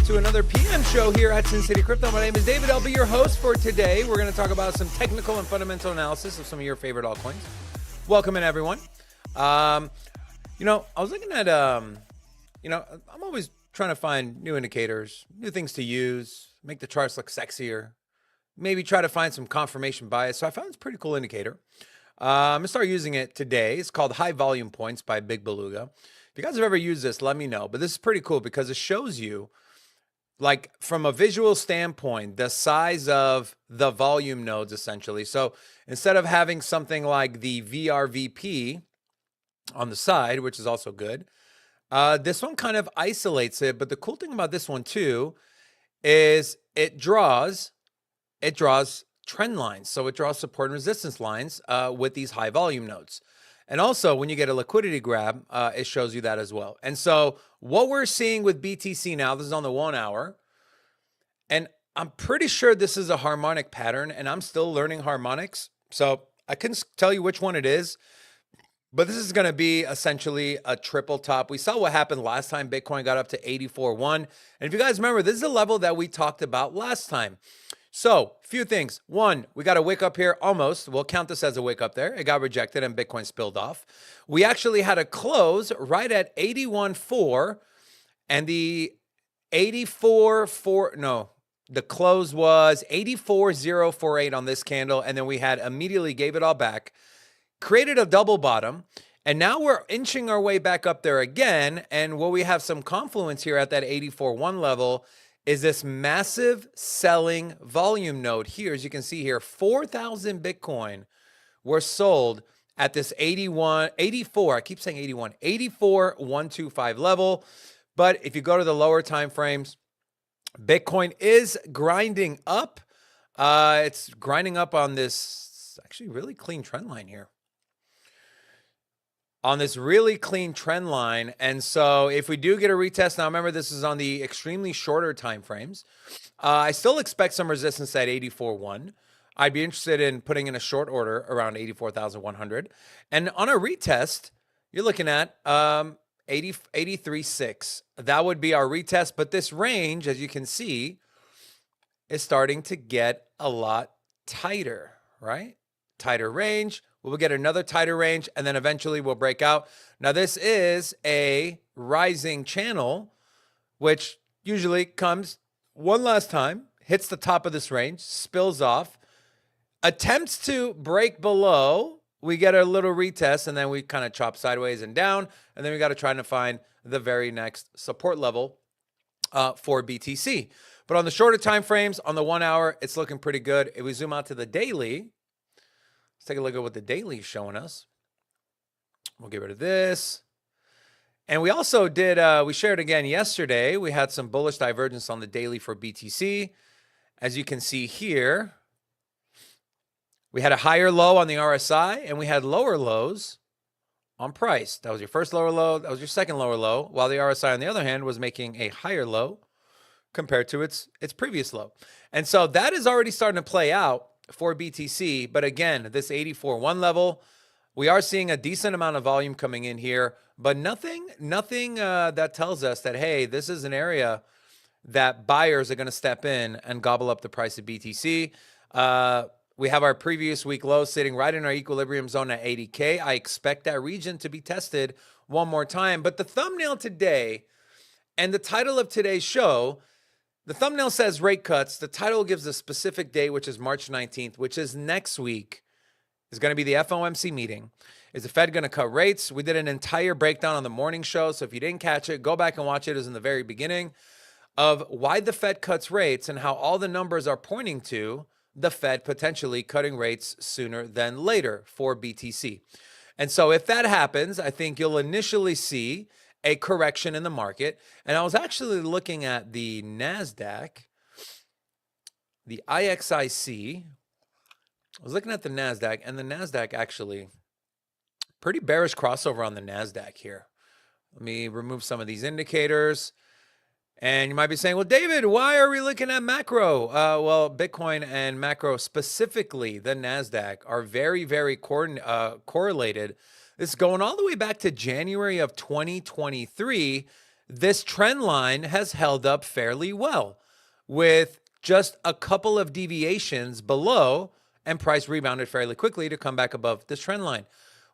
to another PM show here at Sin City Crypto. My name is David. I'll be your host for today. We're going to talk about some technical and fundamental analysis of some of your favorite altcoins. Welcome in, everyone. I was looking at, I'm always trying to find new indicators, new things to use, make the charts look sexier, maybe try to find some confirmation bias. So I found this pretty cool indicator. I'm going to start using it today. It's called High Volume Points by Big Beluga. If you guys have ever used this, let me know. But this is pretty cool because it shows you, like, from a visual standpoint, the size of the volume nodes, essentially. So instead of having something like the VRVP on the side, which is also good, this one kind of isolates it. But the cool thing about this one, too, is it draws trend lines. So it draws support and resistance lines with these high volume nodes. And also, when you get a liquidity grab, it shows you that as well. And so what we're seeing with BTC now, this is on the 1 hour, and I'm pretty sure this is a harmonic pattern, and I'm still learning harmonics. So I couldn't tell you which one it is, but this is going to be essentially a triple top. We saw what happened last time Bitcoin got up to 84.1. And if you guys remember, this is a level that we talked about last time. So, few things. One, we got a wick up here almost. We'll count this as a wick up there. It got rejected and Bitcoin spilled off. We actually had a close right at 81.4, and the the close was 84.048 on this candle, and then we had immediately gave it all back, created a double bottom, and now we're inching our way back up there again. And what we have some confluence here at that 84.1 level is this massive selling volume node here. As you can see here, 4,000 Bitcoin were sold at this 84, I keep saying 81, 84,125 level. But if you go to the lower time frames, Bitcoin is grinding up. It's grinding up on this actually really clean trend line here. On this really clean trend line. And so if we do get a retest, now remember this is on the extremely shorter time frames. I still expect some resistance at 84.1. I'd be interested in putting in a short order around 84,100. And on a retest, you're looking at 83.6. That would be our retest. But this range, as you can see, is starting to get a lot tighter, right? Tighter range. We'll get another tighter range, and then eventually we'll break out. Now, this is a rising channel, which usually comes one last time, hits the top of this range, spills off, attempts to break below. We get a little retest, and then we kind of chop sideways and down, and then we got to try to find the very next support level for BTC. But on the shorter time frames, on the 1 hour, it's looking pretty good. If we zoom out to the daily, let's take a look at what the daily is showing us. We'll get rid of this. And we also did, we shared again yesterday, we had some bullish divergence on the daily for BTC. As you can see here, we had a higher low on the RSI, and we had lower lows on price. That was your first lower low. That was your second lower low, while the RSI, on the other hand, was making a higher low compared to its previous low. And so that is already starting to play out for BTC. But again, this 84.1 level, we are seeing a decent amount of volume coming in here, but nothing that tells us that, hey, this is an area that buyers are going to step in and gobble up the price of BTC. We have our previous week low sitting right in our equilibrium zone at 80K. I expect that region to be tested one more time. But the thumbnail today and the title of today's show, the thumbnail says rate cuts. The title gives a specific date, which is March 19th, which is next week. Is going to be the FOMC meeting. Is the Fed going to cut rates? We did an entire breakdown on the morning show. So if you didn't catch it, go back and watch it. It was in the very beginning of why the Fed cuts rates and how all the numbers are pointing to the Fed potentially cutting rates sooner than later for BTC. And so if that happens, I think you'll initially see a correction in the market. And I was actually looking at the NASDAQ, the IXIC. I was looking at the NASDAQ, and the NASDAQ actually, pretty bearish crossover on the NASDAQ here. Let me remove some of these indicators. And you might be saying, well, David, why are we looking at macro? Well, Bitcoin and macro, specifically the NASDAQ, are very, very correlated. This is going all the way back to January of 2023. this trend line has held up fairly well with just a couple of deviations below, and price rebounded fairly quickly to come back above this trend line.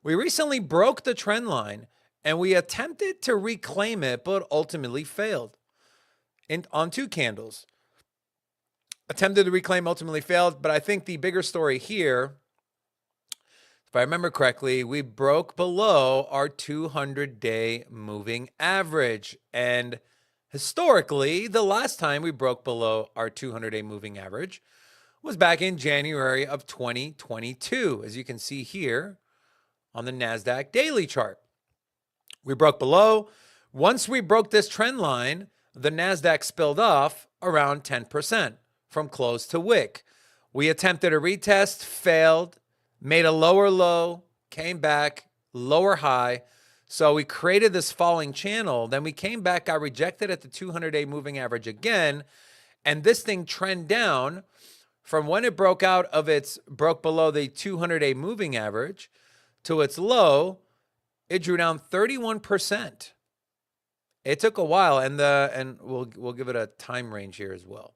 We recently broke the trend line and we attempted to reclaim it, but ultimately failed on 2 candles. Attempted to reclaim, ultimately failed. But I think the bigger story here, if I remember correctly, we broke below our 200-day moving average. And historically, the last time we broke below our 200-day moving average was back in January of 2022, as you can see here on the NASDAQ daily chart. We broke below. Once we broke this trend line, the NASDAQ spilled off around 10% from close to wick. We attempted a retest, failed, made a lower low, came back, lower high. So we created this falling channel. Then we came back, got rejected at the 200-day moving average again. And this thing trend down from when it broke below the 200-day moving average to its low, it drew down 31%. It took a while, and we'll give it a time range here as well.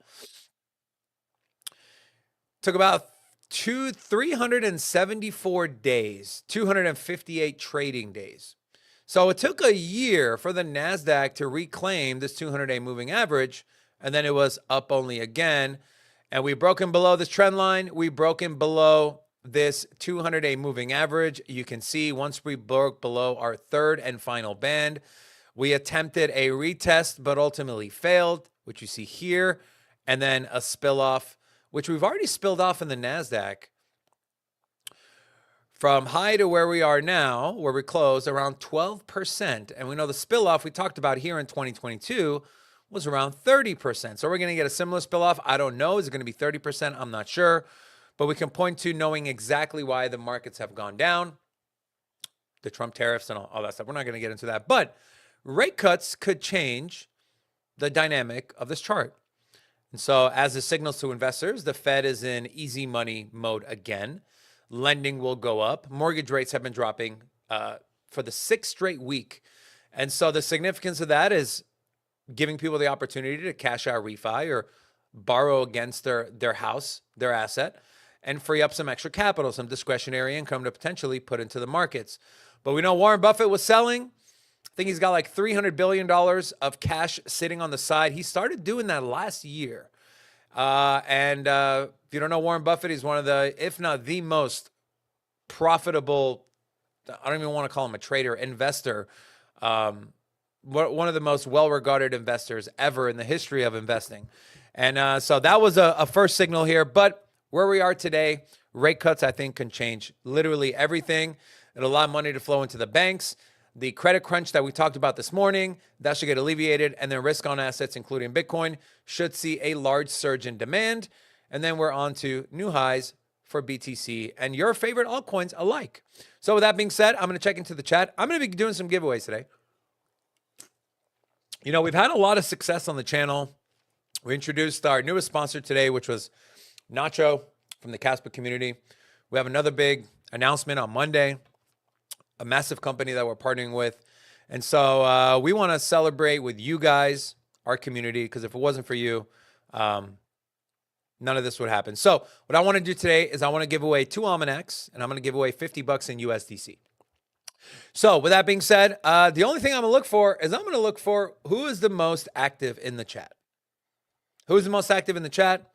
Took about 374 days, 258 trading days. So it took a year for the NASDAQ to reclaim this 200-day moving average, and then it was up only again. And we broken below this trend line. We broken below this 200-day moving average. You can see once we broke below our third and final band, we attempted a retest, but ultimately failed, which you see here, and then a spill off, which we've already spilled off in the NASDAQ from high to where we are now, where we closed around 12%. And we know the spill off we talked about here in 2022 was around 30%. So we're going to get a similar spill off. I don't know. Is it going to be 30%? I'm not sure. But we can point to knowing exactly why the markets have gone down, the Trump tariffs and all that stuff. We're not going to get into that. But rate cuts could change the dynamic of this chart. And so as it signals to investors, the Fed is in easy money mode again. Lending will go up. Mortgage rates have been dropping for the 6th straight week. And so the significance of that is giving people the opportunity to cash out refi or borrow against their house, their asset, and free up some extra capital, some discretionary income to potentially put into the markets. But we know Warren Buffett was selling. I think he's got like $300 billion of cash sitting on the side. He started doing that last year. If you don't know Warren Buffett, he's one of the, if not the most profitable, I don't even want to call him a trader, investor, one of the most well-regarded investors ever in the history of investing. And so that was a first signal here. But where we are today, rate cuts, I think, can change literally everything. It'll allow money to flow into the banks. The credit crunch that we talked about this morning, that should get alleviated. And then risk on assets, including Bitcoin, should see a large surge in demand. And then we're on to new highs for BTC and your favorite altcoins alike. So with that being said, I'm going to check into the chat. I'm going to be doing some giveaways today. You know, we've had a lot of success on the channel. We introduced our newest sponsor today, which was Nacho from the Casper community. We have another big announcement on Monday, a massive company that we're partnering with. And so we want to celebrate with you guys, our community, because if it wasn't for you, none of this would happen. So what I want to do today is I want to give away 2 almanacs, and I'm going to give away $50 in USDC. So with that being said, the only thing I'm going to look for is I'm going to look for who is the most active in the chat. Who is the most active in the chat?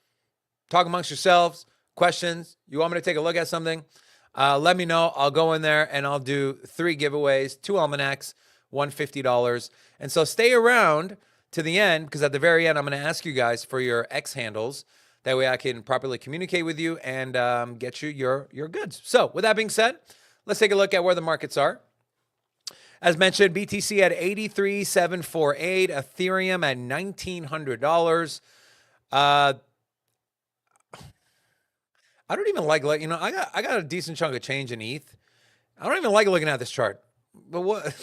Talk amongst yourselves. Questions. You want me to take a look at something? Let me know. I'll go in there and I'll do 3 giveaways, 2 almanacs, $150. And so stay around to the end, because at the very end, I'm going to ask you guys for your X handles. That way I can properly communicate with you and get you your goods. So with that being said, let's take a look at where the markets are. As mentioned, BTC at 83,748, Ethereum at $1,900. I don't even like, you know, I got a decent chunk of change in ETH. I don't even like looking at this chart. But what?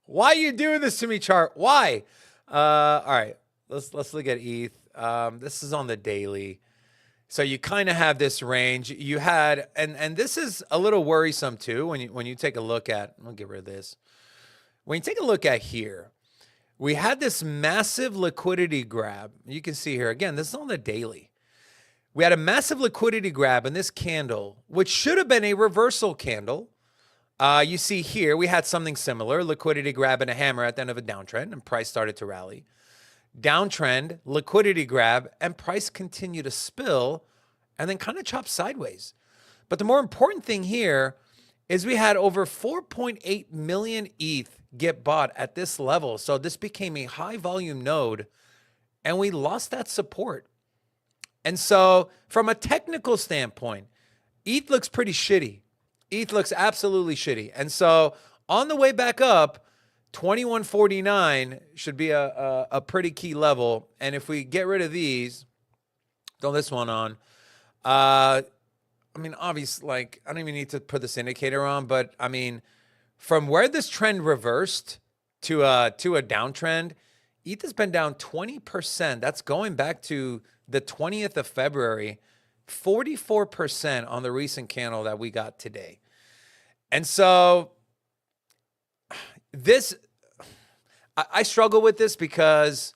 Why are you doing this to me, chart? Why? All right, let's look at ETH. This is on the daily. So you kind of have this range. You had, and this is a little worrisome too when you take a look at, I'll get rid of this. when you take a look at here, we had this massive liquidity grab. You can see here, again, this is on the daily. We had a massive liquidity grab in this candle, which should have been a reversal candle. You see here, we had something similar, liquidity grab and a hammer at the end of a downtrend, and price started to rally. Downtrend, liquidity grab, and price continued to spill, and then kind of chop sideways. But the more important thing here is we had over 4.8 million ETH get bought at this level. So this became a high volume node, and we lost that support. And so from a technical standpoint, ETH looks pretty shitty. ETH looks absolutely shitty. And so on the way back up, 2149 should be a pretty key level. And if we get rid of these, throw this one on, I mean, obviously, like, I don't even need to put this indicator on, but I mean, from where this trend reversed to a downtrend, ETH has been down 20%. That's going back to the 20th of February, 44% on the recent candle that we got today. And so this, I struggle with this because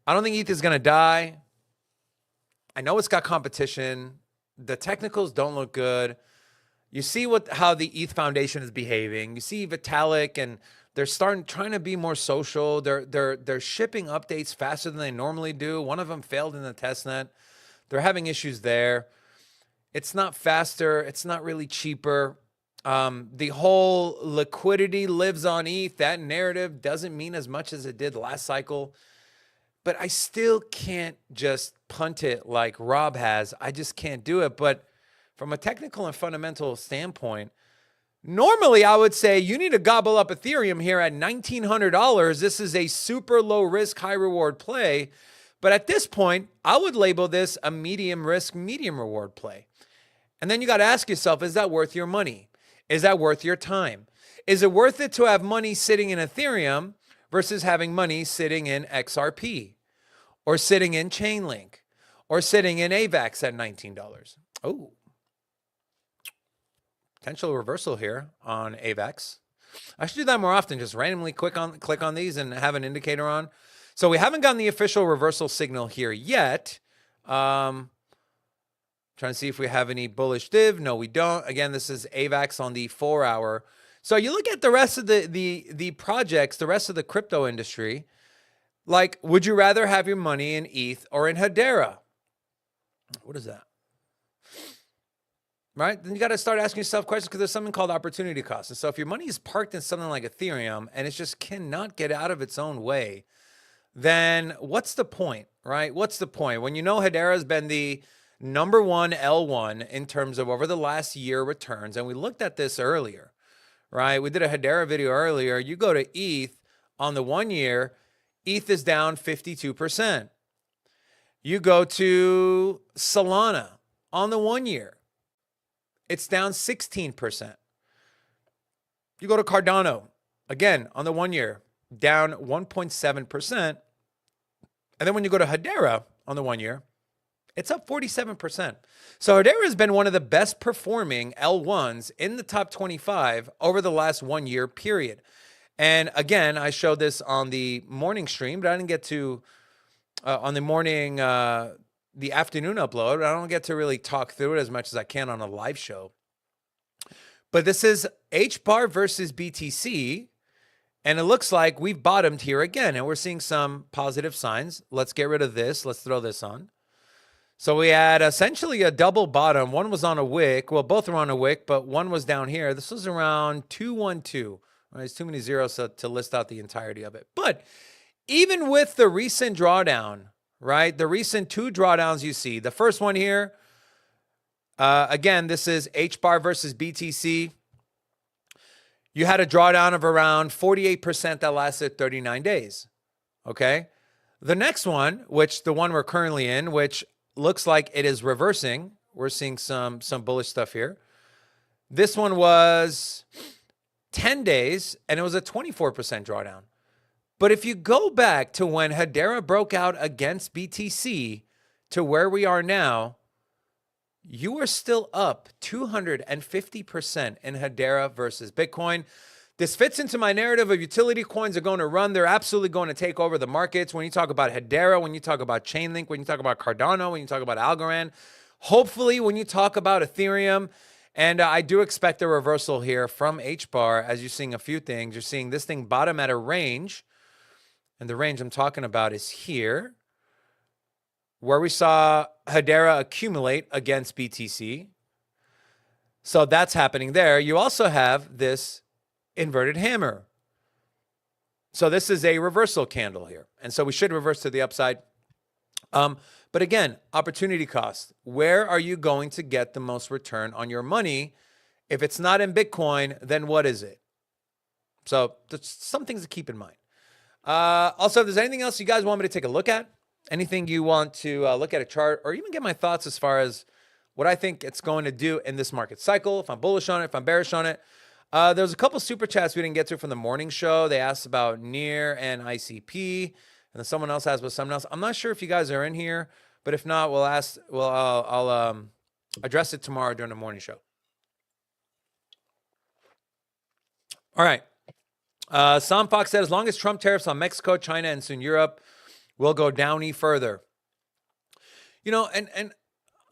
I don't think ETH is going to die. I know it's got competition. The technicals don't look good. You see how the ETH Foundation is behaving. You see Vitalik, and they're trying to be more social. They're shipping updates faster than they normally do. One of them failed in the testnet. They're having issues there. It's not faster. It's not really cheaper. The whole liquidity lives on ETH. That narrative doesn't mean as much as it did last cycle. But I still can't just punt it like Rob has. I just can't do it. But from a technical and fundamental standpoint, normally I would say you need to gobble up Ethereum here at $1,900. This is a super low risk, high reward play. But at this point, I would label this a medium risk, medium reward play. And then you got to ask yourself, is that worth your money? Is that worth your time? Is it worth it to have money sitting in Ethereum versus having money sitting in XRP or sitting in Chainlink or sitting in AVAX at $19? Oh, potential reversal here on AVAX. I should do that more often, just randomly click on these and have an indicator on. So we haven't gotten the official reversal signal here yet. Trying to see if we have any bullish div. No, we don't. Again, this is AVAX on the 4-hour. So you look at the rest of the projects, the rest of the crypto industry, like, would you rather have your money in ETH or in Hedera? What is that? Right? Then you got to start asking yourself questions because there's something called opportunity cost. And so if your money is parked in something like Ethereum and it just cannot get out of its own way, then what's the point, right? What's the point? When you know Hedera has been the number one L1 in terms of over the last year returns, and we looked at this earlier, right? We did a Hedera video earlier. You go to ETH on the 1 year, ETH is down 52%. You go to Solana on the 1 year, it's down 16%. You go to Cardano, again, on the 1 year, down 1.7%. And then when you go to Hedera on the 1 year, it's up 47%. So Hedera has been one of the best performing L1s in the top 25 over the last 1 year period. And again, I showed this on the morning stream, but I didn't get to, on the morning, the afternoon upload, I don't get to really talk through it as much as I can on a live show. But this is HBAR versus BTC, and it looks like we've bottomed here again, and we're seeing some positive signs. Let's get rid of this. Let's throw this on. So we had essentially a double bottom. One was on a wick. Well, both were on a wick, but one was down here. This was around 212. There's too many zeros to list out the entirety of it. But even with the recent drawdown, right? The recent two drawdowns you see. The first one here, again, this is HBAR versus BTC. You had a drawdown of around 48% that lasted 39 days, okay? The next one, which the one we're currently in, which looks like it is reversing. We're seeing some bullish stuff here. This one was 10 days, and it was a 24% drawdown. But if you go back to when Hedera broke out against BTC to where we are now, you are still up 250% in Hedera versus Bitcoin. This fits into my narrative of utility coins are going to run. They're absolutely going to take over the markets. When you talk about Hedera, when you talk about Chainlink, when you talk about Cardano, when you talk about Algorand, hopefully when you talk about Ethereum, and I do expect a reversal here from HBAR as you're seeing a few things. You're seeing this thing bottom at a range, and the range I'm talking about is here, where we saw Hedera accumulate against BTC. So that's happening there. You also have this inverted hammer. So this is a reversal candle here. And so we should reverse to the upside. But again, opportunity cost. Where are you going to get the most return on your money? If it's not in Bitcoin, then what is it? So there's some things to keep in mind. Also, if there's anything else you guys want me to take a look at, anything you want to look at a chart, or even get my thoughts as far as what I think it's going to do in this market cycle, if I'm bullish on it, if I'm bearish on it. There's a couple super chats we didn't get to from the morning show. They asked about NIR and ICP, and then someone else asked about something else. I'm not sure if you guys are in here, but if not, we'll ask. Well, I'll address it tomorrow during the morning show. All right. Sam Fox said, as long as Trump tariffs on Mexico, China, and soon Europe will go down any further. You know, and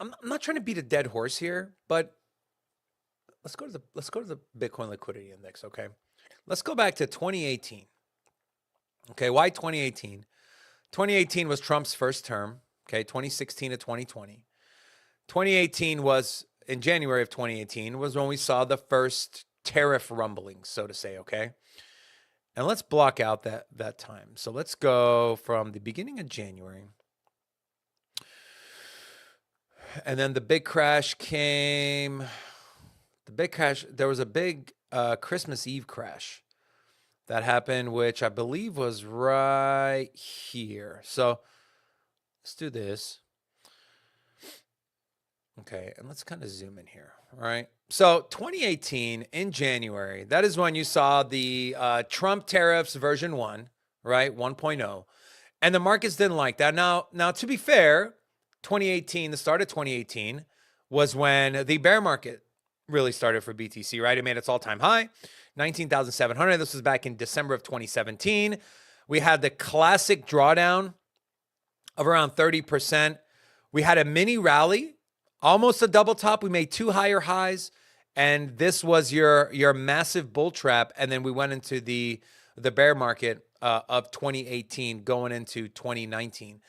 I'm not trying to beat a dead horse here, but let's go to the Bitcoin liquidity index, okay? Let's go back to 2018. Okay, why 2018? 2018 was Trump's first term, okay? 2016 to 2020. 2018 was, in January of 2018, was when we saw the first tariff rumblings, so to say, okay? And let's block out that time. So let's go from the beginning of January. And then the big crash came. The big crash, there was a big Christmas Eve crash that happened, which I believe was right here. So let's do this. Okay, and let's kind of zoom in here, all right? So 2018 in January, that is when you saw the Trump tariffs version 1, right, 1.0, and the markets didn't like that. Now, to be fair, 2018, the start of 2018, was when the bear market really started for BTC, right? It made its all-time high, 19,700. This was back in December of 2017. We had the classic drawdown of around 30%. We had a mini rally, almost a double top. We made 2 higher highs, and this was your massive bull trap. And then we went into the bear market of 2018 going into 2019.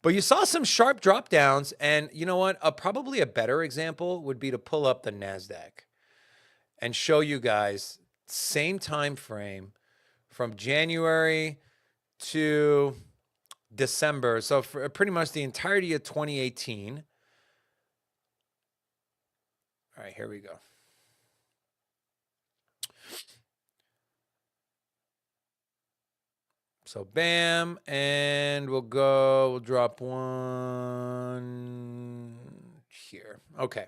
But you saw some sharp drop downs, and you know what? Probably a better example would be to pull up the NASDAQ and show you guys same time frame from January to December. So for pretty much the entirety of 2018. All right, here we go. So bam, and we'll drop one here. Okay.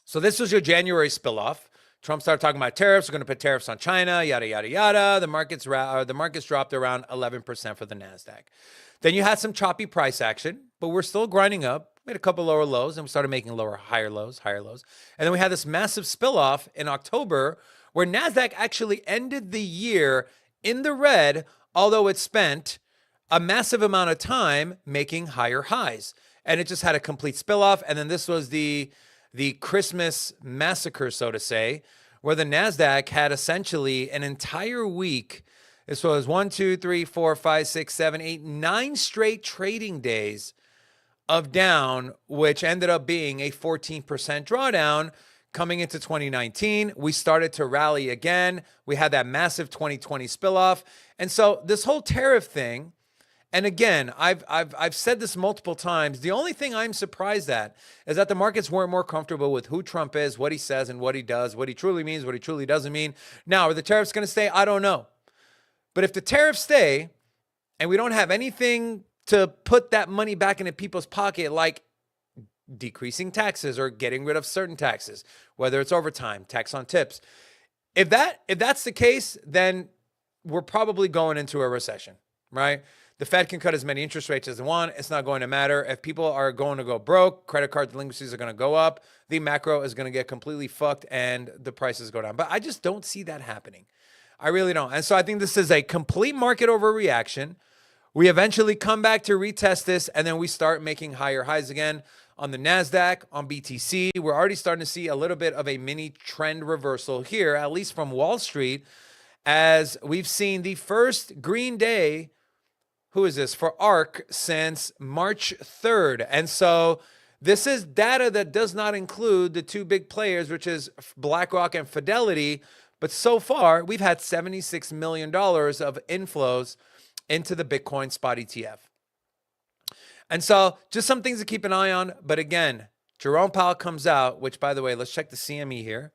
So this was your January spill-off. Trump started talking about tariffs. We're going to put tariffs on China, yada, yada, yada. The markets dropped around 11% for the NASDAQ. Then you had some choppy price action, but we're still grinding up. We had a couple lower lows, and we started making higher lows. And then we had this massive spill-off in October where NASDAQ actually ended the year in the red, although it spent a massive amount of time making higher highs. And it just had a complete spill-off. And then this was the Christmas massacre, so to say, where the NASDAQ had essentially an entire week. This was 1, 2, 3, 4, 5, 6, 7, 8, 9 straight trading days of down, which ended up being a 14% drawdown. Coming into 2019, we started to rally again. We had that massive 2020 spill-off. And so this whole tariff thing, and again, I've said this multiple times, the only thing I'm surprised at is that the markets weren't more comfortable with who Trump is, what he says and what he does, what he truly means, what he truly doesn't mean. Now, are the tariffs going to stay? I don't know. But if the tariffs stay and we don't have anything to put that money back into people's pocket, like decreasing taxes or getting rid of certain taxes, whether it's overtime, tax on tips. If that's the case, then we're probably going into a recession, right? The Fed can cut as many interest rates as they want. It's not going to matter. If people are going to go broke, credit card delinquencies are going to go up. The macro is going to get completely fucked and the prices go down. But I just don't see that happening. I really don't. And so I think this is a complete market overreaction. We eventually come back to retest this, and then we start making higher highs again on the NASDAQ, on BTC. We're already starting to see a little bit of a mini trend reversal here, at least from Wall Street, as we've seen the first green day. Who is this? For ARK since March 3rd. And so this is data that does not include the two big players, which is BlackRock and Fidelity. But so far, we've had $76 million of inflows into the Bitcoin spot ETF. And so just some things to keep an eye on. But again, Jerome Powell comes out, which, by the way, let's check the CME here.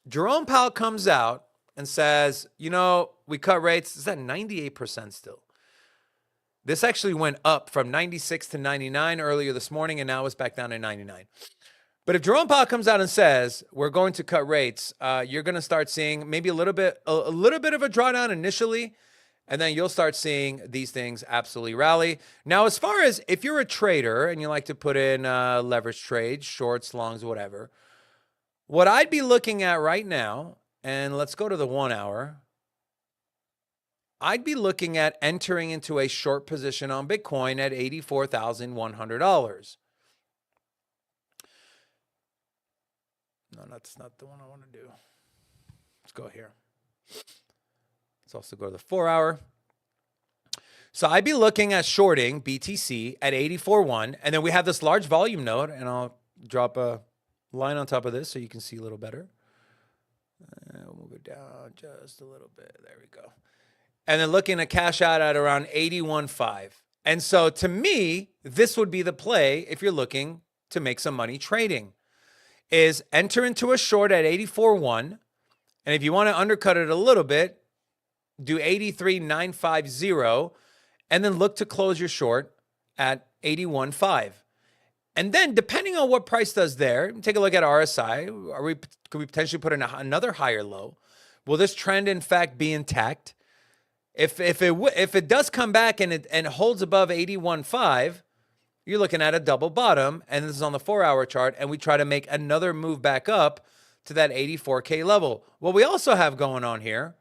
Jerome Powell comes out and says, you know, we cut rates. It's at 98% still. This actually went up from 96 to 99 earlier this morning, and now it's back down to 99. But if Jerome Powell comes out and says we're going to cut rates, you're going to start seeing maybe a little bit of a drawdown initially, and then you'll start seeing these things absolutely rally. Now, as far as if you're a trader and you like to put in leverage trades, shorts, longs, whatever, what I'd be looking at right now, and let's go to the 1 hour. I'd be looking at entering into a short position on Bitcoin at $84,100. No, that's not the one I want to do. Let's go here. Let's also go to the 4 hour. So I'd be looking at shorting BTC at 84.1. And then we have this large volume node, and I'll drop a line on top of this so you can see a little better. We'll move it down just a little bit. There we go. And then looking to cash out at around 81.5. And so to me, this would be the play if you're looking to make some money trading, is enter into a short at 84.1. And if you want to undercut it a little bit, do 83.950 and then look to close your short at 81.5. And then depending on what price does there, take a look at RSI. Could we potentially put in another higher low? Will this trend in fact be intact? If it does come back and it holds above 81.5, you're looking at a double bottom, and this is on the 4 hour chart, and we try to make another move back up to that 84K level. What we also have going on here,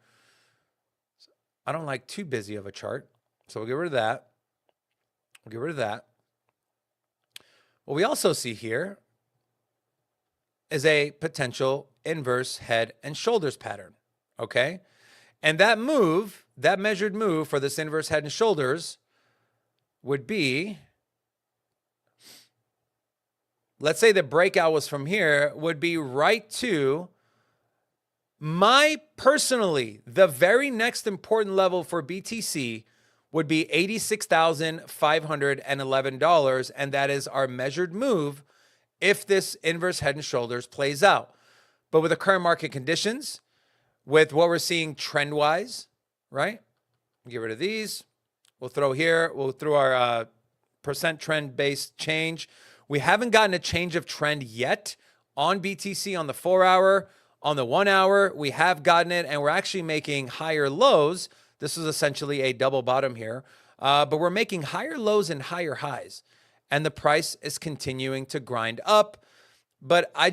I don't like too busy of a chart, so we'll get rid of that. We'll get rid of that. What we also see here is a potential inverse head and shoulders pattern, okay? And that move, that measured move for this inverse head and shoulders would be, let's say the breakout was from here, would be right to personally, the very next important level for BTC would be $86,511, and that is our measured move if this inverse head and shoulders plays out. But with the current market conditions, with what we're seeing trend-wise, right? Get rid of these. We'll throw our percent trend-based change. We haven't gotten a change of trend yet on BTC on the 4 hour. On the 1 hour, we have gotten it, and we're actually making higher lows. This is essentially a double bottom here, but we're making higher lows and higher highs, and the price is continuing to grind up. But I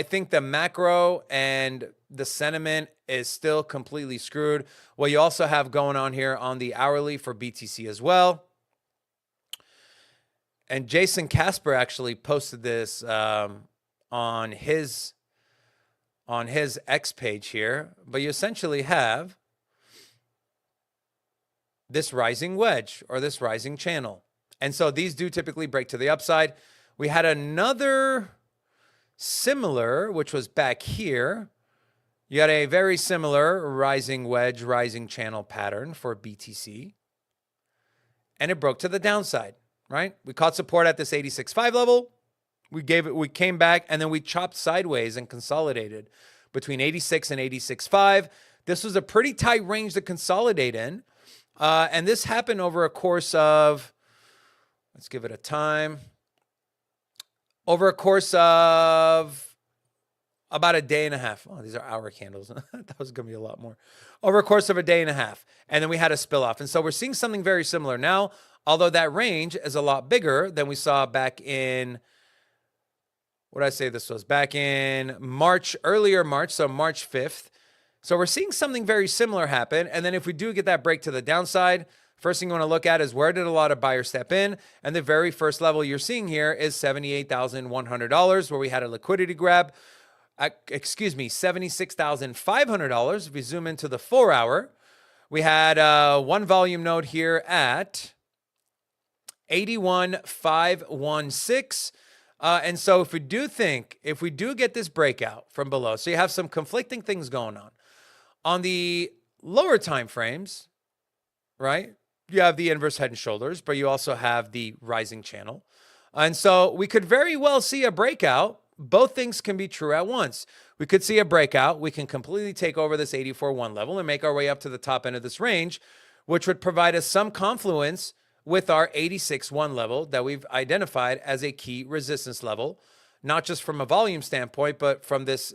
think the macro and the sentiment is still completely screwed. What you also have going on here on the hourly for BTC as well. And Jason Casper actually posted this on his X page here, but you essentially have this rising wedge or this rising channel. And so these do typically break to the upside. We had another similar, which was back here. You had a very similar rising wedge, rising channel pattern for BTC. And it broke to the downside, right? We caught support at this 86.5 level. We came back, and then we chopped sideways and consolidated between 86 and 86.5. This was a pretty tight range to consolidate in. And this happened over a course of, let's give it a time, over a course of about a day and a half. Oh, these are hour candles. That was going to be a lot more. Over a course of a day and a half. And then we had a spill off. And so we're seeing something very similar now, although that range is a lot bigger than we saw back in, what did I say this was? Back in March, earlier March, so March 5th. So we're seeing something very similar happen. And then if we do get that break to the downside, first thing you want to look at is where did a lot of buyers step in? And the very first level you're seeing here is $78,100, where we had a liquidity grab. $76,500. If we zoom into the 4 hour, we had one volume node here at 81,516. And so if we do get this breakout from below, so you have some conflicting things going on the lower time frames, right? You have the inverse head and shoulders, but you also have the rising channel. And so we could very well see a breakout. Both things can be true at once. We could see a breakout. We can completely take over this 84.1 level and make our way up to the top end of this range, which would provide us some confluence with our 86.1 level that we've identified as a key resistance level, not just from a volume standpoint, but from this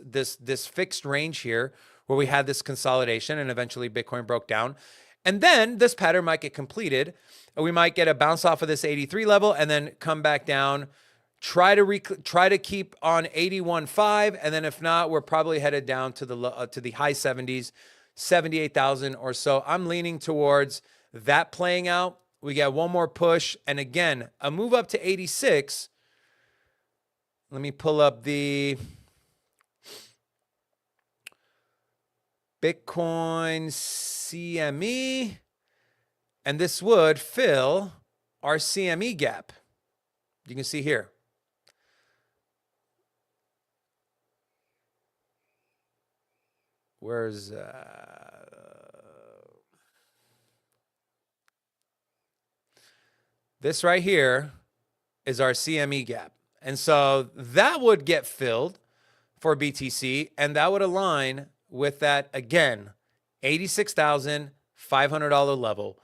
fixed range here where we had this consolidation and eventually Bitcoin broke down. And then this pattern might get completed. We might get a bounce off of this 83 level and then come back down, try to keep on 81.5, and then if not, we're probably headed down to the high 70s, 78,000 or so. I'm leaning towards that playing out. We get one more push, and again, a move up to 86. Let me pull up the Bitcoin CME, and this would fill our CME gap. You can see here. Where's this right here is our CME gap. And so that would get filled for BTC, and that would align with that, again, $86,500 level.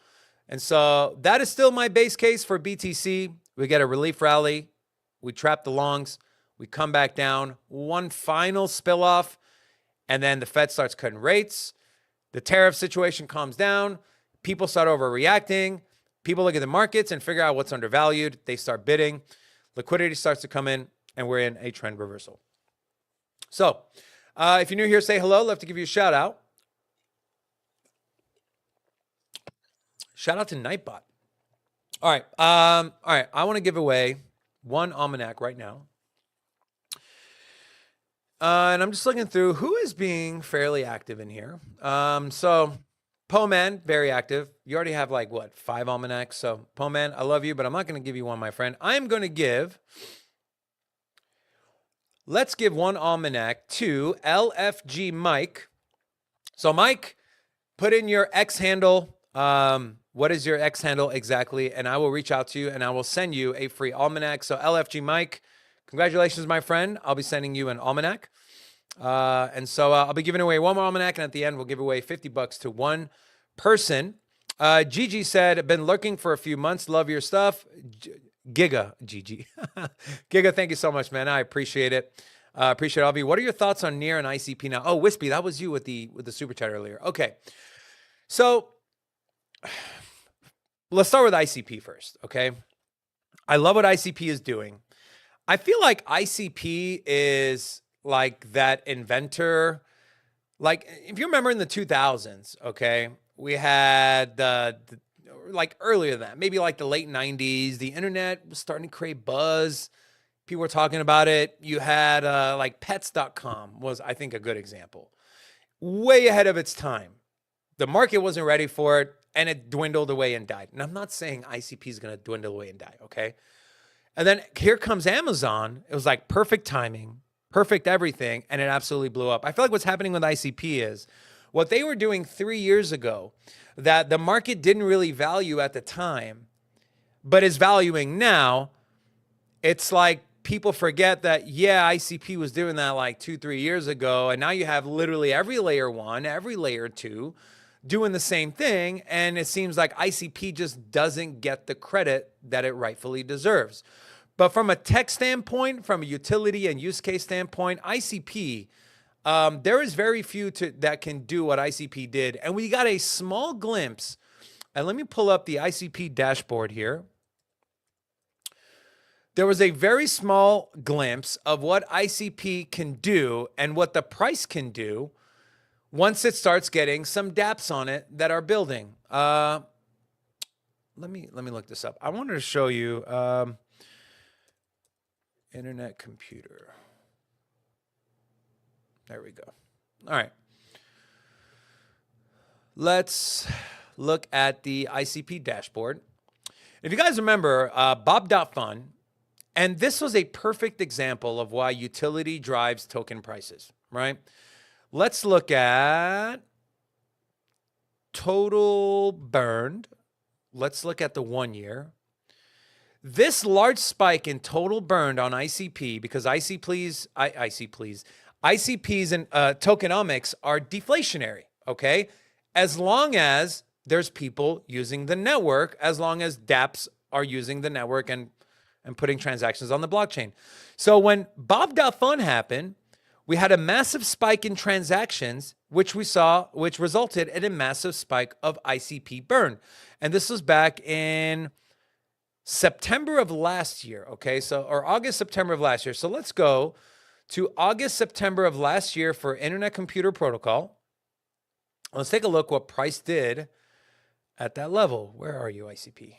And so that is still my base case for BTC. We get a relief rally. We trap the longs. We come back down. One final spill off. And then the Fed starts cutting rates. The tariff situation calms down. People start overreacting. People look at the markets and figure out what's undervalued. They start bidding. Liquidity starts to come in, and we're in a trend reversal. So if you're new here, say hello. Love to give you a shout out. Shout out to Nightbot. All right. I want to give away one almanac right now. And I'm just looking through who is being fairly active in here. So Poman, very active. You already have 5 almanacs. So Poman, I love you, but I'm not going to give you one, my friend. I'm going to let's give one almanac to LFG Mike. So Mike, put in your X handle. What is your X handle exactly? And I will reach out to you and I will send you a free almanac. So LFG Mike, congratulations, my friend. I'll be sending you an almanac. And so I'll be giving away one more almanac, and at the end, we'll give away $50 to one person. Gigi said, been looking for a few months. Love your stuff. Giga, Gigi. Giga, thank you so much, man. I appreciate it. Appreciate all of you. What are your thoughts on NEAR and ICP now? Oh, Wispy, that was you with the super chat earlier. Okay. So let's start with ICP first, okay? I love what ICP is doing. I feel like ICP is like that inventor. Like, if you remember in the 2000s, okay, we had earlier than that, maybe like the late 90s, the internet was starting to create buzz. People were talking about it. You had pets.com was, I think, a good example. Way ahead of its time. The market wasn't ready for it, and it dwindled away and died. And I'm not saying ICP is going to dwindle away and die, okay? And then here comes Amazon. It was like perfect timing, perfect everything, and it absolutely blew up. I feel like what's happening with ICP is what they were doing 3 years ago that the market didn't really value at the time, but is valuing now. It's like people forget that, yeah, ICP was doing that like 2-3 years ago, and now you have literally every layer 1, every layer 2 doing the same thing, and it seems like ICP just doesn't get the credit that it rightfully deserves. But from a tech standpoint, from a utility and use case standpoint, ICP, there is very few that can do what ICP did. And we got a small glimpse. And let me pull up the ICP dashboard here. There was a very small glimpse of what ICP can do and what the price can do once it starts getting some dApps on it that are building. Let me look this up. I wanted to show you Internet Computer. There we go. All right. Let's look at the ICP dashboard. If you guys remember, Bob.fun, and this was a perfect example of why utility drives token prices, right? Let's look at total burned. Let's look at the 1 year. This large spike in total burned on ICP, because ICPs and tokenomics are deflationary, okay? As long as there's people using the network, as long as dApps are using the network and putting transactions on the blockchain. So when Bob.fun happened, we had a massive spike in transactions, which resulted in a massive spike of ICP burn. And this was back in September of last year, okay? Or August, September of last year. So let's go to August, September of last year for Internet Computer Protocol. Let's take a look what price did at that level. Where are you, ICP?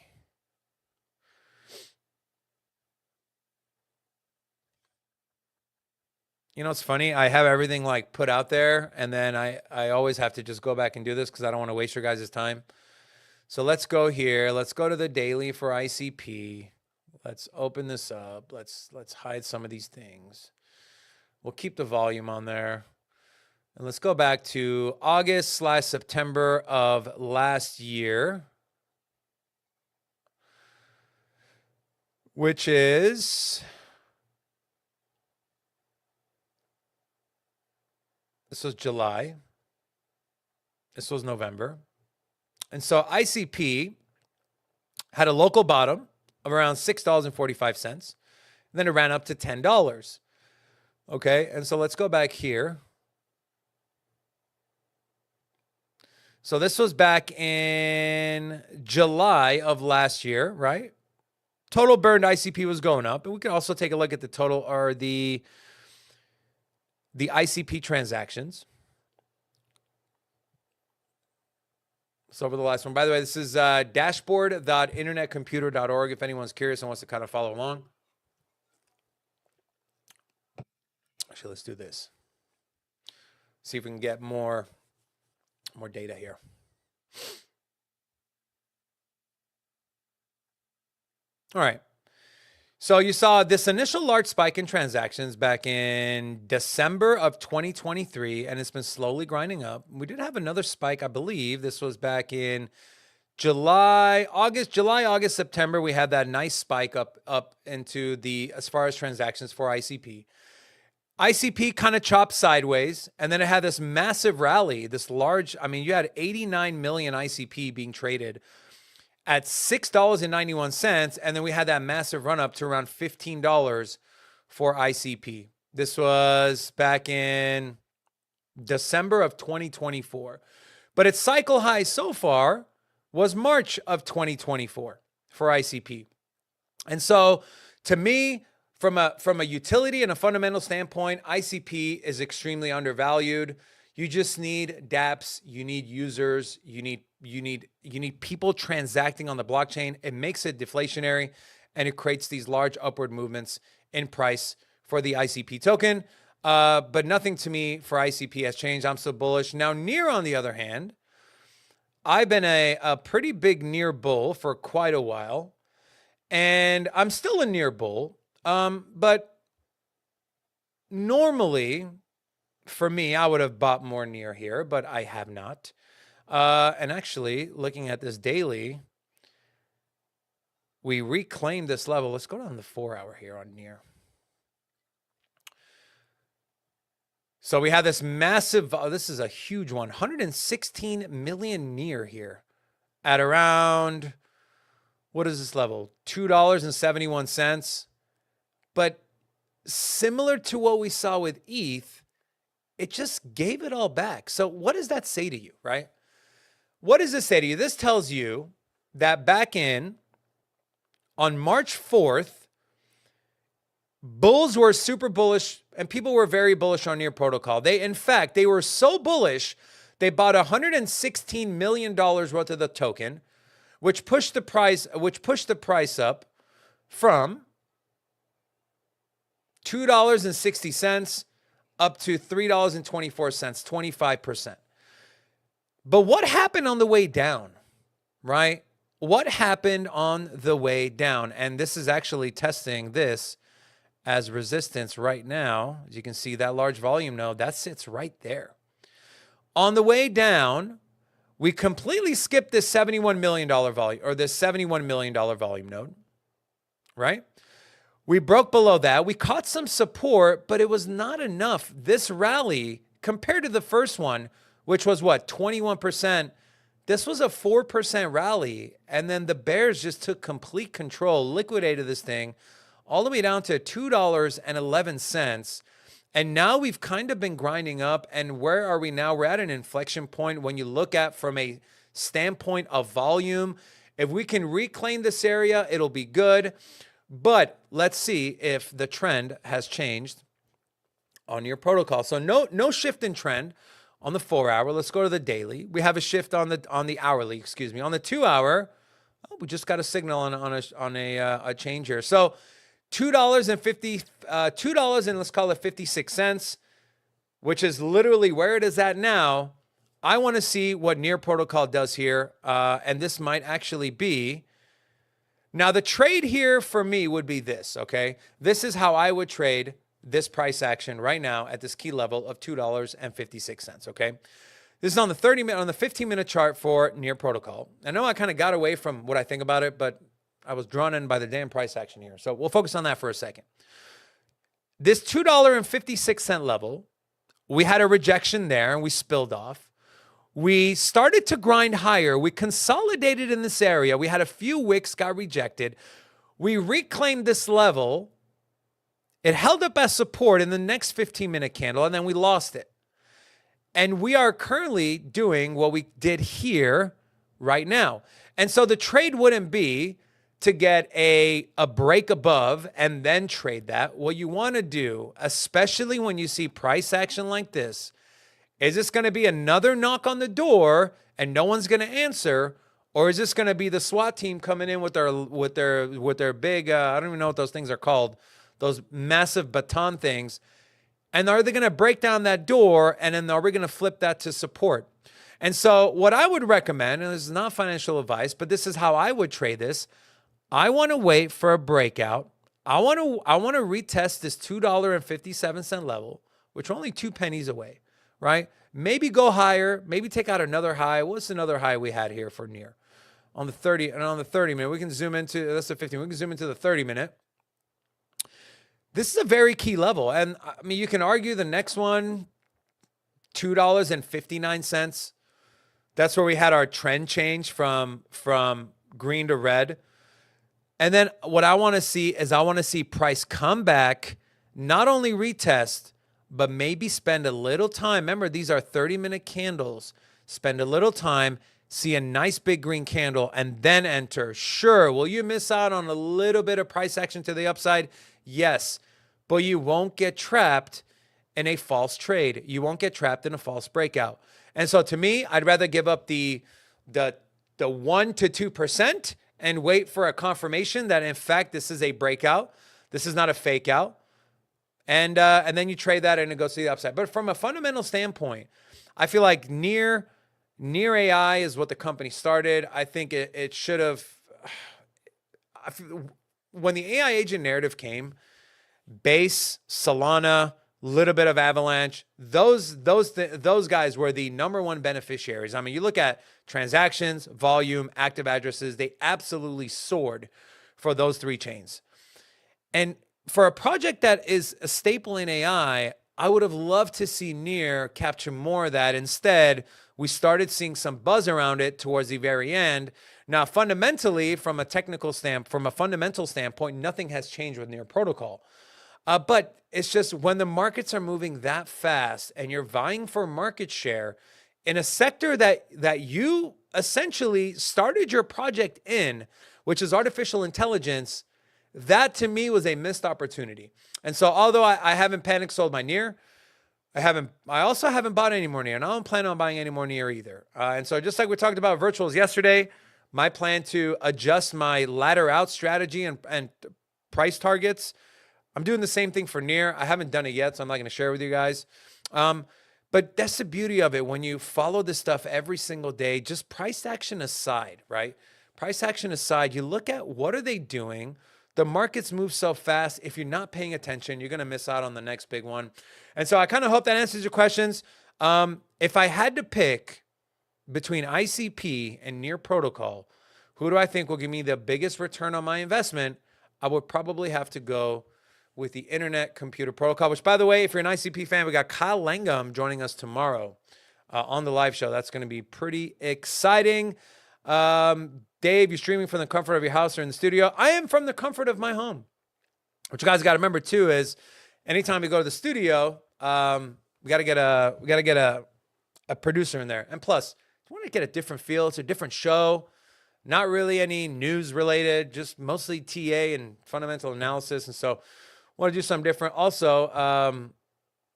You know, it's funny. I have everything like put out there, and then I always have to just go back and do this because I don't want to waste your guys' time. So let's go here. Let's go to the daily for ICP. Let's open this up. Let's hide some of these things. We'll keep the volume on there. And let's go back to August/September of last year, which is, this was July. This was November. And so ICP had a local bottom of around $6.45. And then it ran up to $10. Okay, and so let's go back here. So this was back in July of last year, right? Total burned ICP was going up. And we can also take a look at the total, or the ICP transactions. So over the last one. By the way, this is dashboard.internetcomputer.org if anyone's curious and wants to kind of follow along. Actually, let's do this. See if we can get more data here. All right. So you saw this initial large spike in transactions back in December of 2023, and it's been slowly grinding up. We did have another spike, I believe. This was back in August, September. We had that nice spike up into as far as transactions for ICP. ICP kind of chopped sideways, and then it had this massive rally, this large, you had 89 million ICP being traded at $6.91, and then we had that massive run up to around $15 for ICP. This was back in December of 2024. But its cycle high so far was March of 2024 for ICP. And so to me, from a utility and a fundamental standpoint, ICP is extremely undervalued. You just need dApps, you need users, you need people transacting on the blockchain. It makes it deflationary, and it creates these large upward movements in price for the ICP token. But nothing to me for ICP has changed. I'm still bullish. Now, Near, on the other hand, I've been a pretty big Near bull for quite a while, and I'm still a Near bull. But normally, for me, I would have bought more Near here, but I have not. And actually, looking at this daily, we reclaimed this level. Let's go down the 4-hour here on Near. So we have this massive, this is a huge one, 116 million Near here at around, what is this level? $2.71. But similar to what we saw with ETH, it just gave it all back. So what does that say to you, right? What does this say to you? This tells you that back on March 4th, bulls were super bullish and people were very bullish on Near Protocol. In fact, they were so bullish, they bought $116 million worth of the token, which pushed the price up from $2.60 up to $3.24, 25%. But what happened on the way down, right? What happened on the way down? And this is actually testing this as resistance right now. As you can see, that large volume node, that sits right there. On the way down, we completely skipped this $71 million volume, or this $71 million volume node, right? We broke below that. We caught some support, but it was not enough. This rally, compared to the first one, which was what, 21%, this was a 4% rally. And then the bears just took complete control, liquidated this thing all the way down to $2.11. And now we've kind of been grinding up. And where are we now? We're at an inflection point when you look at from a standpoint of volume. If we can reclaim this area, it'll be good. But let's see if the trend has changed on Near Protocol. So no shift in trend on the 4-hour. Let's go to the daily. We have a shift on the hourly, excuse me. On the 2-hour, we just got a signal on a change here. So $2 and let's call it 56 cents, which is literally where it is at now. I want to see what Near Protocol does here. And this might actually be. Now, the trade here for me would be this, okay? This is how I would trade this price action right now at this key level of $2.56, okay? This is on the 15-minute chart for Near Protocol. I know I kind of got away from what I think about it, but I was drawn in by the damn price action here. So we'll focus on that for a second. This $2.56 level, we had a rejection there and we spilled off. We started to grind higher. We consolidated in this area. We had a few wicks, got rejected. We reclaimed this level. It held up as support in the next 15-minute candle, and then we lost it. And we are currently doing what we did here right now. And so the trade wouldn't be to get a break above and then trade that. What you want to do, especially when you see price action like this, is this going to be another knock on the door and no one's going to answer? Or is this going to be the SWAT team coming in with their big, I don't even know what those things are called, those massive baton things. And are they going to break down that door? And then are we going to flip that to support? And so what I would recommend, and this is not financial advice, but this is how I would trade this. I want to wait for a breakout. I want to retest this $2.57 level, which are only 2 pennies away. Right? Maybe go higher, maybe take out another high. What's another high we had here for Near? On the 30 and on the 30 minute, we can zoom into, that's the 15, we can zoom into the 30 minute. This is a very key level. And I mean, you can argue the next one, $2.59. That's where we had our trend change from green to red. And then what I want to see is I want to see price come back, not only retest, but maybe spend a little time. Remember, these are 30-minute candles. Spend a little time, see a nice big green candle, and then enter. Sure, will you miss out on a little bit of price action to the upside? Yes, but you won't get trapped in a false trade. You won't get trapped in a false breakout. And so to me, I'd rather give up the 1 to 2% and wait for a confirmation that, in fact, this is a breakout. This is not a fake out. And then you trade that and it goes to the upside. But from a fundamental standpoint, I feel like Near AI is what the company started. I think it should have. When the AI agent narrative came, Base, Solana, little bit of Avalanche, those guys were the number one beneficiaries. I mean, you look at transactions, volume, active addresses, they absolutely soared for those 3 chains. And for a project that is a staple in AI, I would have loved to see Near capture more of that. Instead, we started seeing some buzz around it towards the very end. Now, fundamentally, from a fundamental standpoint, nothing has changed with Near Protocol. But it's just when the markets are moving that fast and you're vying for market share in a sector that you essentially started your project in, which is artificial intelligence, that to me was a missed opportunity. And so, although I haven't panic sold my Near, I also haven't bought any more Near, and I don't plan on buying any more Near either. And so, just like we talked about virtuals yesterday, my plan to adjust my ladder out strategy and price targets, I'm doing the same thing for Near. I haven't done it yet, so I'm not going to share it with you guys. But that's the beauty of it. When you follow this stuff every single day, just price action aside, right? Price action aside, you look at what are they doing? The markets move so fast. If you're not paying attention, you're going to miss out on the next big one. And so I kind of hope that answers your questions. If I had to pick between ICP and Near Protocol, who do I think will give me the biggest return on my investment? I would probably have to go with the Internet Computer Protocol, which, by the way, if you're an ICP fan, we got Kyle Langum joining us tomorrow on the live show. That's going to be pretty exciting. Dave, you're streaming from the comfort of your house or in the studio. I am from the comfort of my home. What you guys got to remember too is, anytime we go to the studio, we got to get a producer in there. And plus, you want to get a different feel. It's a different show. Not really any news related, just mostly TA and fundamental analysis. And so, want to do something different. Also,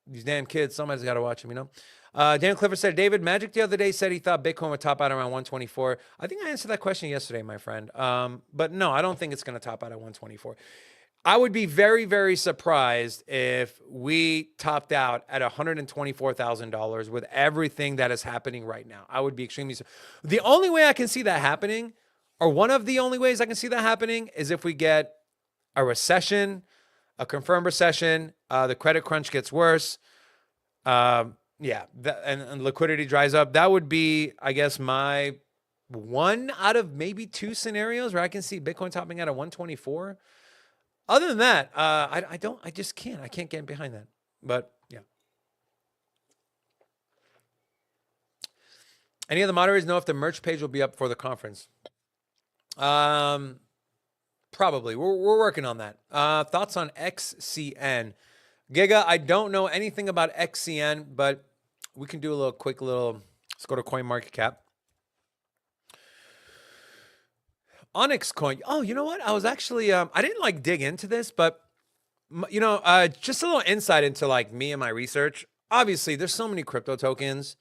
these damn kids, somebody's got to watch them, you know. Dan Clifford said, David, Magic the other day said he thought Bitcoin would top out around 124. I think I answered that question yesterday, my friend. But no, I don't think it's going to top out at 124. I would be very, very surprised if we topped out at $124,000 with everything that is happening right now. I would be extremely. The only way I can see that happening, or one of the only ways I can see that happening, is if we get a recession, a confirmed recession, the credit crunch gets worse. And liquidity dries up. That would be, I guess, my one out of maybe two scenarios where I can see Bitcoin topping out at 124. Other than that, I can't get behind that. But yeah. Any of the moderators know if the merch page will be up for the conference? Probably. We're working on that. Thoughts on XCN? Giga, I don't know anything about XCN, but we can do a let's go to CoinMarketCap. Onyx Coin. Oh, you know what? I was actually, I didn't dig into this, but just a little insight into me and my research. Obviously, there's so many crypto tokens,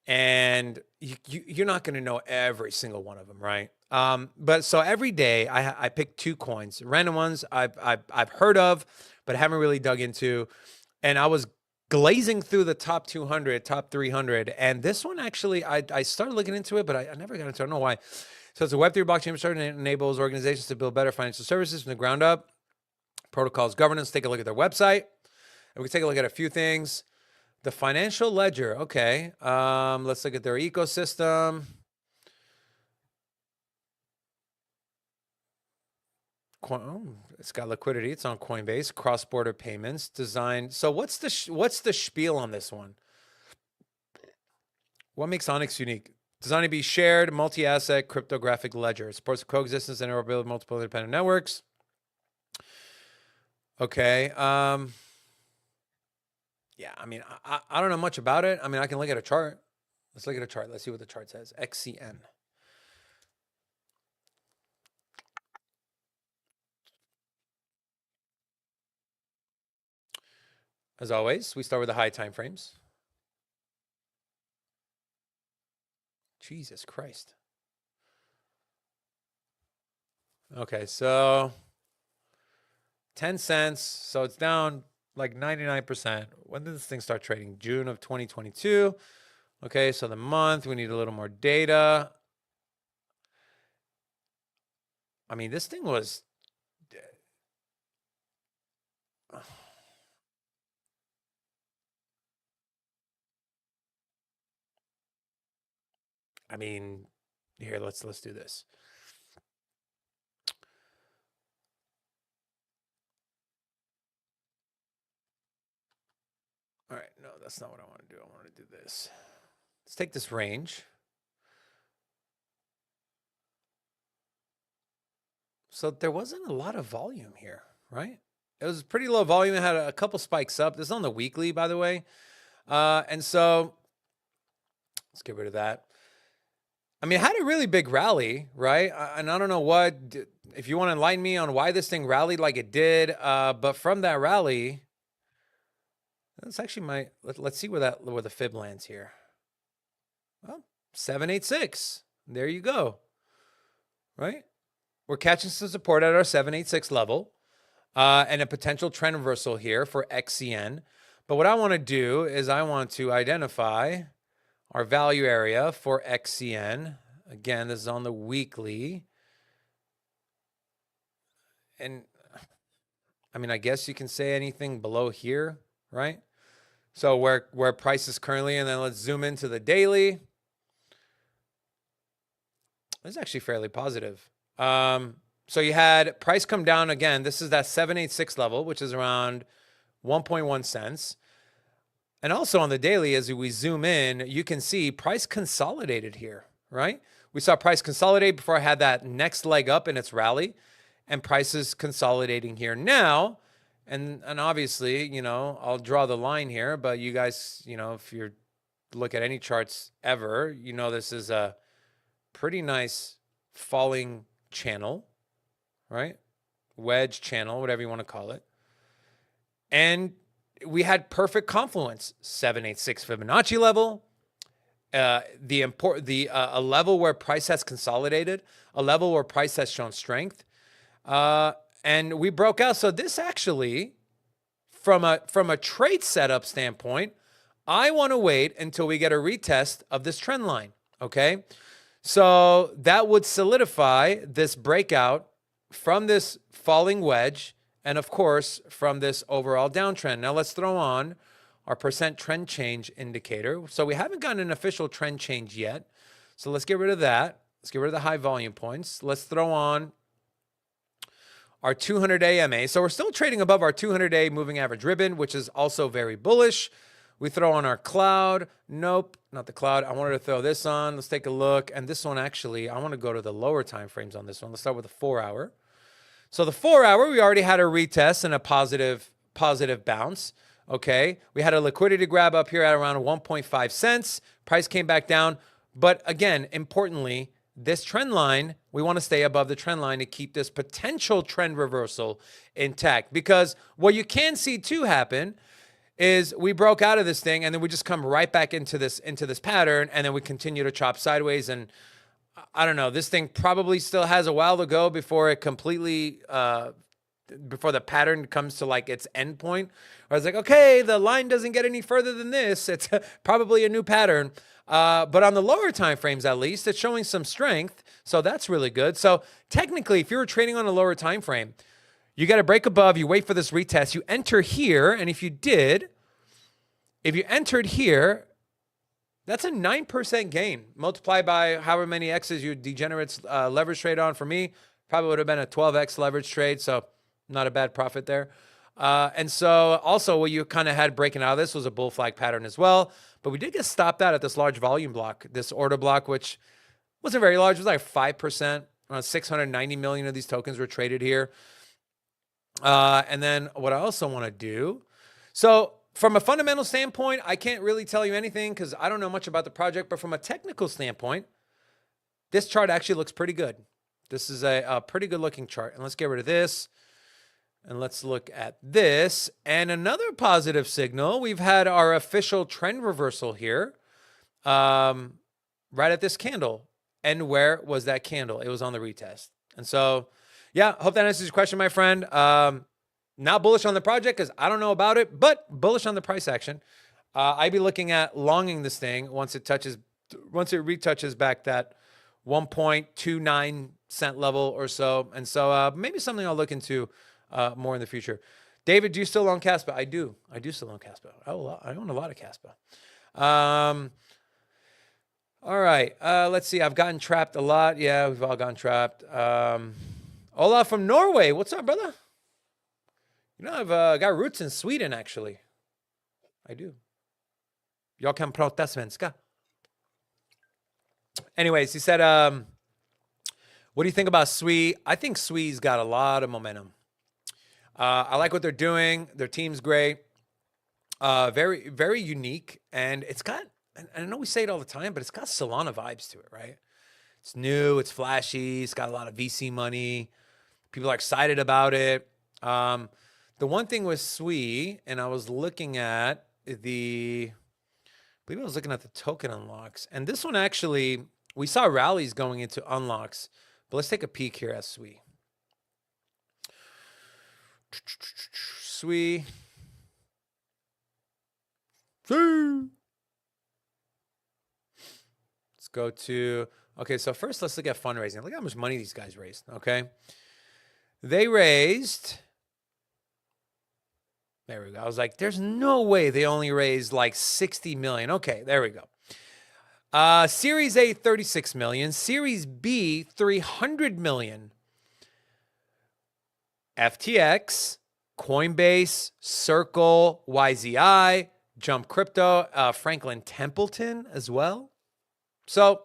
and you're not going to know every single one of them, right? But so every day I pick two coins, random ones I've heard of, but haven't really dug into. And I was glazing through the top 200, top 300. And this one actually, I started looking into it, but I never got into it. I don't know why. So it's a Web3 blockchain infrastructure that enables organizations to build better financial services from the ground up. Protocols governance, take a look at their website. And we can take a look at a few things. The financial ledger, okay. Let's look at their ecosystem. It's got liquidity. It's on Coinbase. Cross-border payments designed. So what's the spiel on this one? What makes Onyx unique? Designed to be shared, multi-asset, cryptographic ledger. It supports coexistence and interoperability of multiple independent networks. Okay. Yeah, I mean, I don't know much about it. I mean, I can look at a chart. Let's look at a chart. Let's see what the chart says. XCN. As always, we start with the high time frames. Jesus Christ. Okay, so 10 cents. So it's down like 99%. When did this thing start trading? June of 2022. Okay, so the month, we need a little more data. I mean, this thing was... I mean, here, let's do this. All right, no, that's not what I want to do. I want to do this. Let's take this range. So there wasn't a lot of volume here, right? It was pretty low volume. It had a couple spikes up. This is on the weekly, by the way. And so let's get rid of that. I mean, it had a really big rally, right? And I don't know if you want to enlighten me on why this thing rallied like it did. But from that rally, that's actually let's see where the fib lands here. Well, 786. There you go. Right? We're catching some support at our 786 level and a potential trend reversal here for XCN. But what I want to do is I want to identify our value area for XCN. Again, this is on the weekly. And I mean, I guess you can say anything below here, right? So where price is currently, and then let's zoom into the daily. It's actually fairly positive. So you had price come down again. This is that 786 level, which is around 1.1 cents. And also on the daily, as we zoom in, you can see price consolidated here, right? We saw price consolidate before I had that next leg up in its rally, and price is consolidating here now. And obviously, you know, I'll draw the line here, but you guys, you know, if you look at any charts ever, you know, this is a pretty nice falling channel, right? Wedge channel, whatever you want to call it. And we had perfect confluence, 786 Fibonacci level, a level where price has consolidated, a level where price has shown strength, and we broke out. So this actually, from a trade setup standpoint, I want to wait until we get a retest of this trend line. Okay, so that would solidify this breakout from this falling wedge, and of course, from this overall downtrend. Now let's throw on our percent trend change indicator. So we haven't gotten an official trend change yet. So let's get rid of that. Let's get rid of the high volume points. Let's throw on our 200-day MA. So we're still trading above our 200-day moving average ribbon, which is also very bullish. We throw on our cloud. Nope, not the cloud. I wanted to throw this on. Let's take a look. And this one, actually, I want to go to the lower time frames on this one. Let's start with the 4-hour. So the 4-hour, we already had a retest and a positive bounce. Okay, we had a liquidity grab up here at around 1.5 cents. Price came back down. But again, importantly, this trend line, we want to stay above the trend line to keep this potential trend reversal intact. Because what you can see too happen is we broke out of this thing and then we just come right back into this pattern, and then we continue to chop sideways. And I don't know, this thing probably still has a while to go before it completely, before the pattern comes to like its end point. Where it's like, okay, the line doesn't get any further than this. It's probably a new pattern. But on the lower time frames, at least, it's showing some strength. So that's really good. So technically, if you were trading on a lower time frame, you got to break above, you wait for this retest, you enter here. And if you entered here, that's a 9% gain. Multiplied by however many X's you degenerates leverage trade on. For me, probably would have been a 12X leverage trade. So not a bad profit there. And so also what you kind of had breaking out of this was a bull flag pattern as well. But we did get stopped out at this large volume block, this order block, which wasn't very large. It was like 5%. Around 690 million of these tokens were traded here. And then what I also want to do, so from a fundamental standpoint, I can't really tell you anything because I don't know much about the project. But from a technical standpoint, this chart actually looks pretty good. This is a pretty good looking chart. And let's get rid of this. And let's look at this. And another positive signal, we've had our official trend reversal here, right at this candle. And where was that candle? It was on the retest. And so, yeah, hope that answers your question, my friend. Not bullish on the project because I don't know about it, but bullish on the price action. I'd be looking at longing this thing once it retouches back that 1.29 cent level or so. And so maybe something I'll look into more in the future. David, do you still own Caspa? I do. I do still own Caspa. I own a lot of Caspa. All right. Let's see. I've gotten trapped a lot. Yeah, we've all gotten trapped. Olaf from Norway. What's up, brother? You know, I've got roots in Sweden, actually. I do. Jag kan prata svenska. Anyways, he said, What do you think about SWE? I think SWE's got a lot of momentum. I like what they're doing. Their team's great. Very, very unique. And it's got, and I know we say it all the time, but it's got Solana vibes to it, right? It's new, it's flashy, it's got a lot of VC money. People are excited about it. The one thing with SWE, and I was looking at I believe I was looking at the token unlocks. And this one actually, we saw rallies going into unlocks. But let's take a peek here at SWE. SWE. Let's go to, okay, so first let's look at fundraising. Look how much money these guys raised, okay? They raised, there we go. I was like, there's no way they only raised like 60 million. Okay, there we go. Series A, 36 million. Series B, 300 million. FTX, Coinbase, Circle, YZI, Jump Crypto, Franklin Templeton as well. So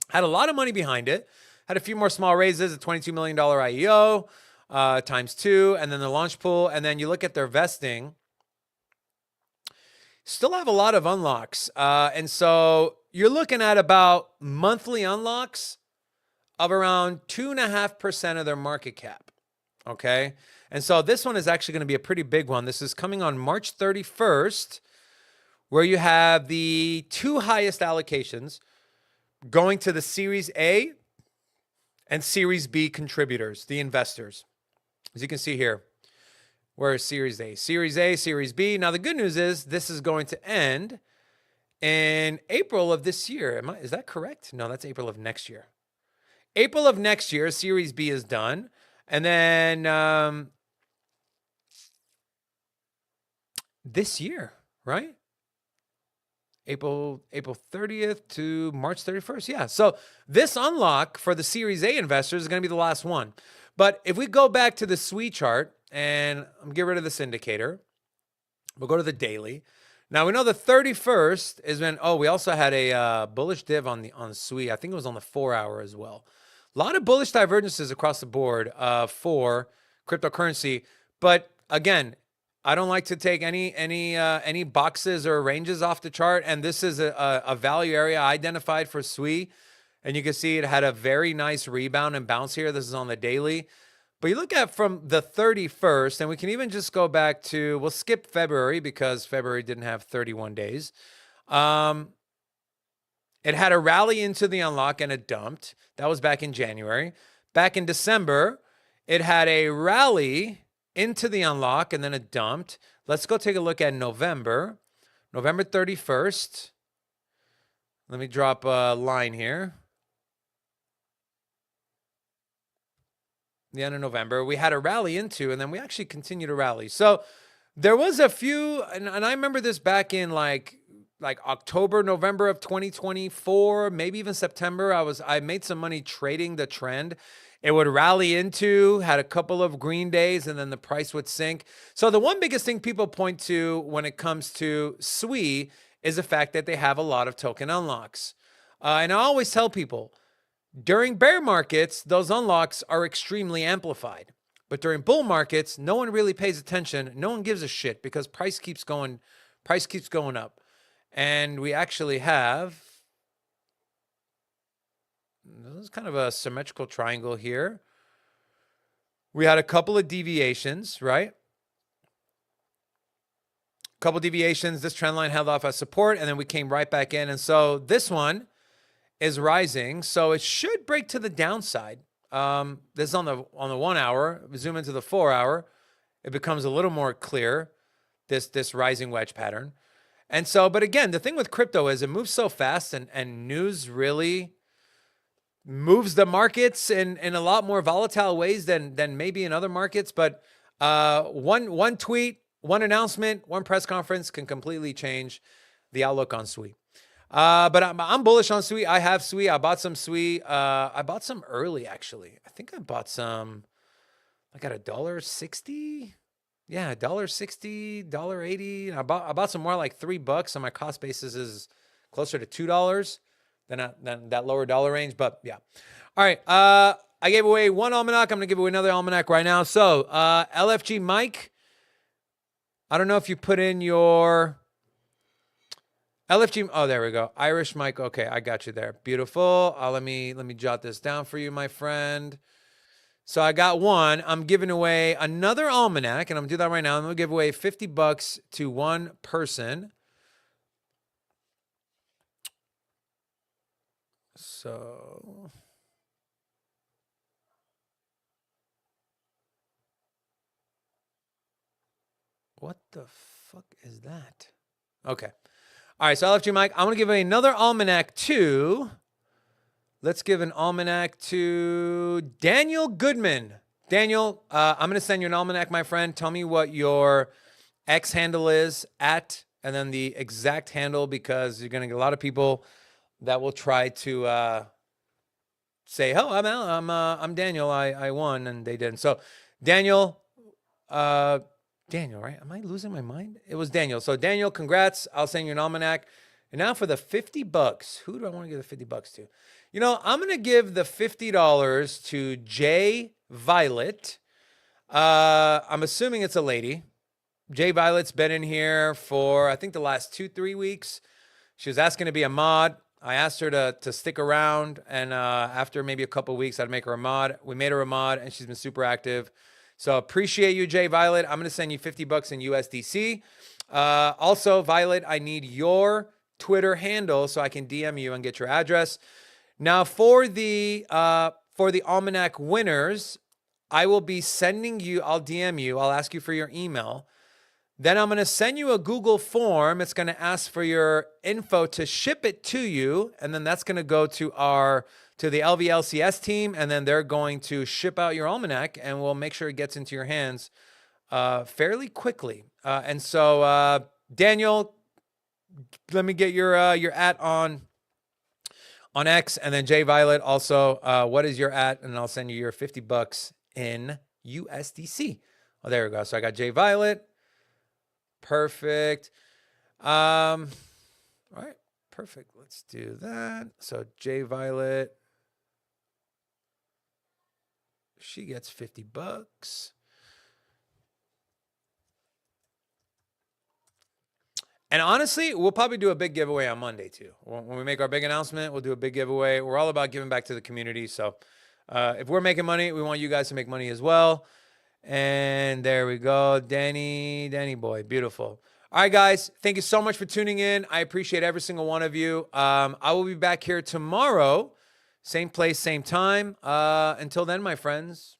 had a lot of money behind it. Had a few more small raises, a $22 million IEO times 2, and then the launch pool. And then you look at their vesting. Still have a lot of unlocks. And so you're looking at about monthly unlocks of around 2.5% of their market cap. Okay. And so this one is actually going to be a pretty big one. This is coming on March 31st, where you have the 2 highest allocations going to the Series A and Series B contributors, the investors. As you can see here, where is Series A? Series A, Series B. Now, the good news is this is going to end in April of this year. Is that correct? No, that's April of next year. April of next year, Series B is done. And then this year, right? April 30th to March 31st. Yeah. So this unlock for the Series A investors is going to be the last one. But if we go back to the SWE chart and get rid of this indicator, we'll go to the daily. Now we know the 31st is when, we also had a bullish div on SWE. I think it was on the 4-hour as well. A lot of bullish divergences across the board for cryptocurrency. But again, I don't like to take any boxes or ranges off the chart. And this is a value area identified for SWE. And you can see it had a very nice rebound and bounce here. This is on the daily. But you look at from the 31st, and we can even just go back to, we'll skip February because February didn't have 31 days. It had a rally into the unlock and it dumped. That was back in January. Back in December, it had a rally into the unlock and then it dumped. Let's go take a look at November. November 31st. Let me drop a line here. The end of November, we had a rally into, and then we actually continued to rally. So there was a few, and I remember this back in like October, November of 2024, maybe even September. I made some money trading the trend. It would rally into, had a couple of green days, and then the price would sink. So the one biggest thing people point to when it comes to SWE is the fact that they have a lot of token unlocks. And I always tell people, during bear markets, those unlocks are extremely amplified. But during bull markets, no one really pays attention. No one gives a shit because price keeps going up. And we actually have, this is kind of a symmetrical triangle here. We had a couple of deviations, right? Couple deviations. This trend line held off as support, and then we came right back in. And so this one is rising, so it should break to the downside. This is on the 1 hour. We zoom into the 4 hour, it becomes a little more clear, this rising wedge pattern. And so, but again, the thing with crypto is it moves so fast, and news really moves the markets in a lot more volatile ways than maybe in other markets. But one tweet, one announcement, one press conference can completely change the outlook on SWE. But I'm bullish on SWE. I have SWE. I bought some SWE. I bought some early, actually. I think I bought some, I got $1.60. Yeah, $1.60, $1.80. I bought some more like $3, so my cost basis is closer to $2 than that lower dollar range. But yeah. All right. I gave away one almanac. I'm going to give away another almanac right now. So, LFG Mike, I don't know if you put in your LFG. Oh, there we go. Irish Mike. Okay, I got you there. Beautiful. Let me jot this down for you, my friend. So I got one. I'm giving away another almanac, and I'm going to do that right now. I'm going to give away $50 to one person. So what the fuck is that? Okay. All right, so LFG Mike, I'm going to give away another almanac to, let's give an almanac to Daniel Goodman. Daniel, I'm going to send you an almanac, my friend. Tell me what your X handle is at, and then the exact handle, because you're going to get a lot of people that will try to say, "Oh, I'm Daniel. I won," and they didn't. So, Daniel, Daniel, right? Am I losing my mind? It was Daniel. So, Daniel, congrats. I'll send you an almanac. And now for the $50, who do I want to give the $50 to? You know, I'm going to give the $50 to Jay Violet. I'm assuming it's a lady. Jay Violet's been in here for, I think, the last 2-3 weeks. She was asking to be a mod. I asked her to stick around, and after maybe a couple of weeks, I'd make her a mod. We made her a mod, and she's been super active. So appreciate you, Jay Violet. I'm going to send you $50 in USDC. Also, Violet, I need your Twitter handle so I can DM you and get your address. Now, for the Almanac winners, I will be sending you, I'll DM you, I'll ask you for your email. Then I'm going to send you a Google form. It's going to ask for your info to ship it to you. And then that's going to go to the LVLCS team. And then they're going to ship out your almanac, and we'll make sure it gets into your hands fairly quickly. And so, Daniel, let me get your at on X. And then Jay Violet also, what is your at? And I'll send you your $50 in USDC. Oh, there we go. So I got Jay Violet. Perfect. All right, perfect. Let's do that. So Jay Violet, she gets $50. And honestly, we'll probably do a big giveaway on Monday too. When we make our big announcement, we'll do a big giveaway. We're all about giving back to the community. So if we're making money, we want you guys to make money as well. And there we go. Danny boy. Beautiful. All right, guys. Thank you so much for tuning in. I appreciate every single one of you. I will be back here tomorrow. Same place, same time. Until then, my friends,